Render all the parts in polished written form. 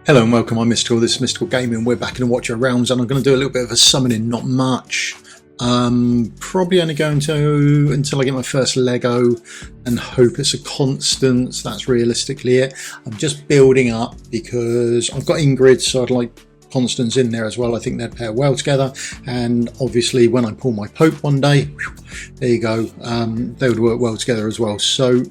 Hello and welcome, I'm Mystical, this is Mystical Gaming. We're back in the Watcher Realms and I'm going to do a little bit of a summoning, not much. Probably only going to until I get my first Lego and hope it's a Constance. That's realistically it. I'm just building up because I've got Ingrid, so I'd like Constance in there as well. I think they'd pair well together, and obviously when I pull my Pope one day, there you go, they would work well together as well. So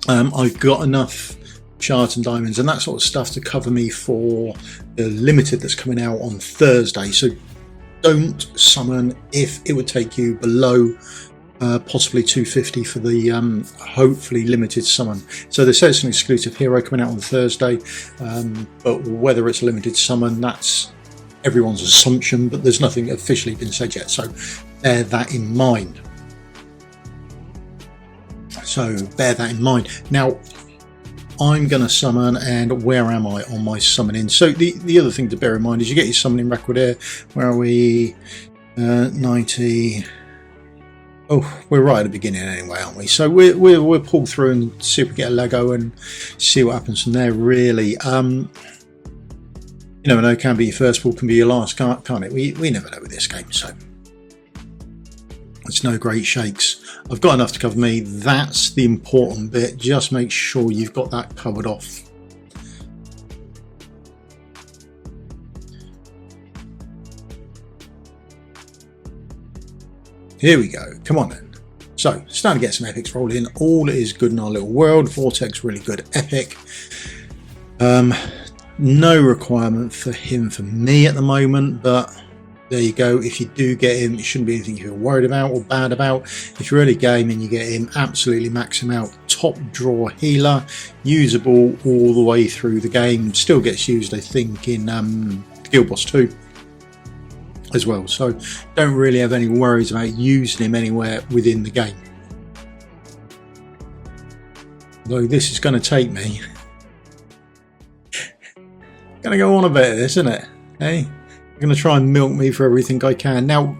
I've got enough shards and diamonds and that sort of stuff to cover me for the limited that's coming out on Thursday. So don't summon if it would take you below possibly 250 for the hopefully limited summon. So they say it's an exclusive hero coming out on Thursday, but whether it's a limited summon, that's everyone's assumption, but there's nothing officially been said yet, so bear that in mind. Now I'm going to summon, and where am I on my summoning? So the other thing to bear in mind is you get your summoning record here. Where are we? 90. Oh, we're right at the beginning anyway, aren't we? So we'll pull through and see if we get a Lego and see what happens from there, really. You never know, it can be your first pull, can be your last, can't it? We never know with this game, so it's no great shakes. I've got enough to cover me. That's the important bit. Just make sure you've got that covered off. Here we go. Come on then. So, starting to get some epics rolling. All is good in our little world. Vortex, really good epic. No requirement for him for me at the moment, but there you go. If you do get him, it shouldn't be anything you're worried about or bad about. If you're early game and you get him, absolutely max him out. Top draw healer, usable all the way through the game. Still gets used, I think, in Guild Boss 2 as well. So don't really have any worries about using him anywhere within the game. Although this is going to take me. Going to go on a bit of this, isn't it? Hey? You're going to try and milk me for everything I can. Now,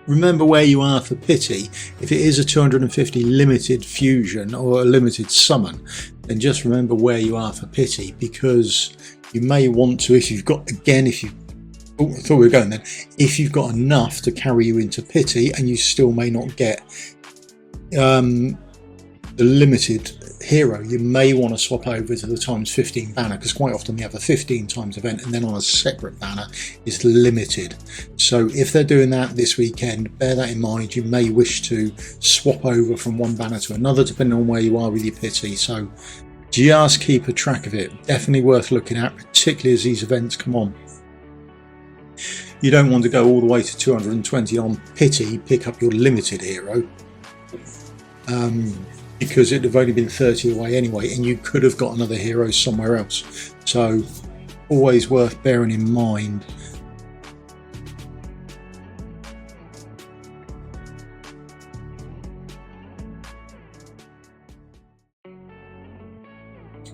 remember where you are for pity. If it is a 250 limited fusion or a limited summon, then just remember where you are for pity, because you may want to, if you've got, again, if you, oh, I thought we were going then, if you've got enough to carry you into pity and you still may not get the limited hero, you may want to swap over to the times 15 banner, because quite often you have a 15 times event and then on a separate banner is limited. So if they're doing that this weekend, bear that in mind. You may wish to swap over from one banner to another depending on where you are with your pity, so just keep a track of it. Definitely worth looking at, particularly as these events come on. You don't want to go all the way to 220 on pity, pick up your limited hero, because it'd have only been 30 away anyway, and you could have got another hero somewhere else. So always worth bearing in mind.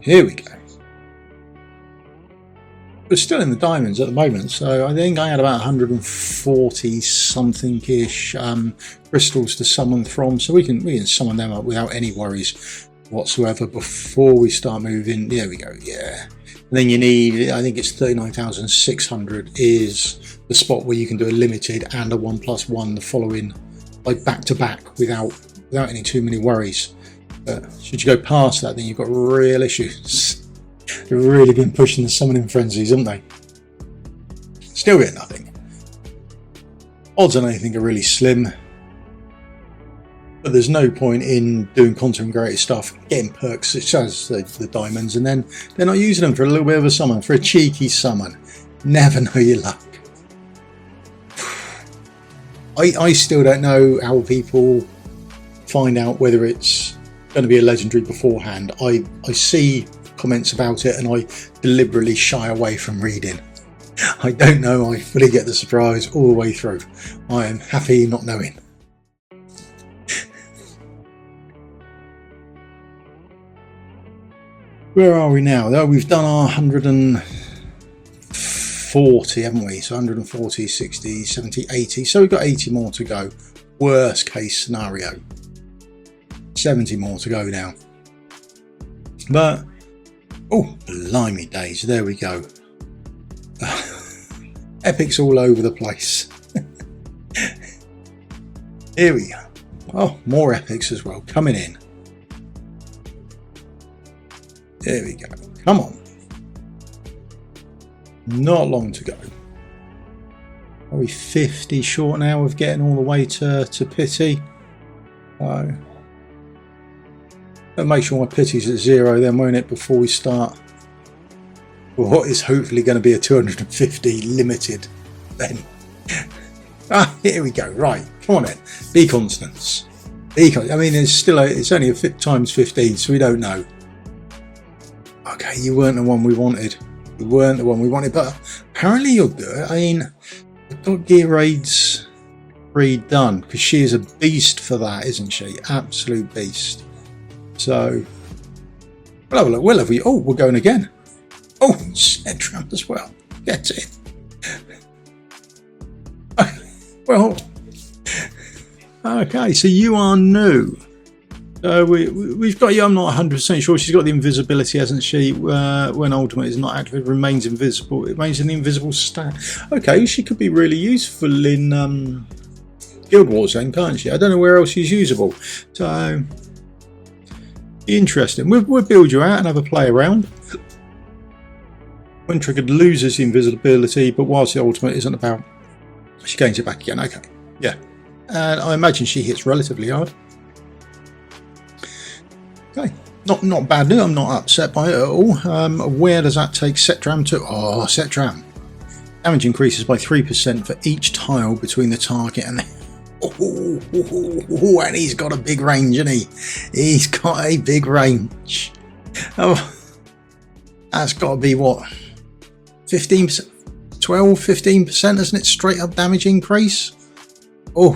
Here we go. We're still in the diamonds at the moment, so I think I had about 140 something ish crystals to summon from, so we can summon them up without any worries whatsoever before we start moving. There we go, yeah. And then you need, I think it's 39,600 is the spot where you can do a limited and a 1+1 the following, like back to back, without any too many worries. But should you go past that, then you've got real issues. They've really been pushing the summoning frenzies, haven't they? Still get nothing. Odds on anything are really slim, but there's no point in doing content creator stuff, getting perks such as the diamonds, and then they're not using them for a little bit of a summon, for a cheeky summon. Never know your luck. I still don't know how people find out whether it's going to be a legendary beforehand. I see comments about it and I deliberately shy away from reading. I don't know, I fully get the surprise all the way through. I am happy not knowing. Where are we now? Oh, we've done our 140, haven't we? So 140, 60, 70, 80. So we've got 80 more to go. Worst case scenario. 70 more to go now. But Oh, blimey days, there we go. Epics all over the place. Here we go. Oh, more epics as well coming in. There we go. Come on. Not long to go. Are we 50 short now of getting all the way to pity? So, I'll make sure my pity's at 0 then, won't it, before we start what is hopefully going to be a 250 limited then. Here we go. Right, come on then. Be Constance. I mean, it's only a times 15, so we don't know. Okay, you weren't the one we wanted. You weren't the one we wanted, but apparently you're good. I mean, I've got gear raids 3 done because she is a beast for that, isn't she? Absolute beast. So we'll have a look. We'll have a, oh, we're going again. Oh, Sedram as well. Get it. Well, okay, so you are new. We've got you. I'm not 100% sure. She's got the invisibility, hasn't she? When ultimate is not active, it remains invisible. It remains in the invisible stat. Okay, she could be really useful in Guild Wars then, can't she? I don't know where else she's usable. So interesting. We'll build you out and have a play around. When triggered, loses the invisibility, but whilst the ultimate isn't about, she gains it back again. Okay, yeah, and I imagine she hits relatively hard. Okay, not bad news. I'm not upset by it at all. Where does that take Sedram to? Oh, Sedram. Damage increases by 3% for each tile between the target and the... Oh, and he's got a big range, isn't he? He's got a big range. Oh, that's got to be what? 15%? 12, 15%, isn't it? Straight up damage increase. Oh.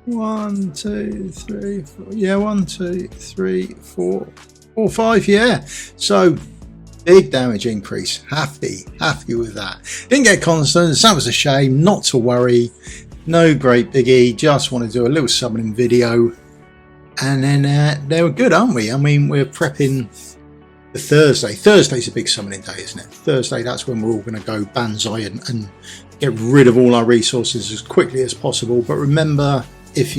One, two, three, four. Yeah, 1, 2, 3, 4, 5. Yeah. So big damage increase. Happy with that. Didn't get Constance. That was a shame. Not to worry. No great biggie. Just want to do a little summoning video. And then they were good, aren't we? I mean, we're prepping the Thursday. Thursday's a big summoning day, isn't it? Thursday, that's when we're all going to go banzai and get rid of all our resources as quickly as possible. But remember,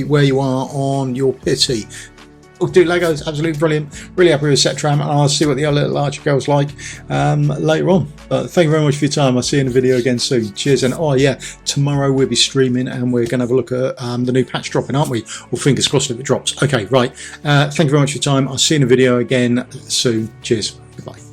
where you are on your pity. Oh, dude, Legos, absolutely brilliant. Really happy with Sedram, and I'll see what the other little Archer girl's like later on. But thank you very much for your time. I'll see you in the video again soon. Cheers. And oh yeah, tomorrow we'll be streaming and we're going to have a look at the new patch dropping, aren't we? Or fingers crossed if it drops. Okay, right. Thank you very much for your time. I'll see you in the video again soon. Cheers. Goodbye.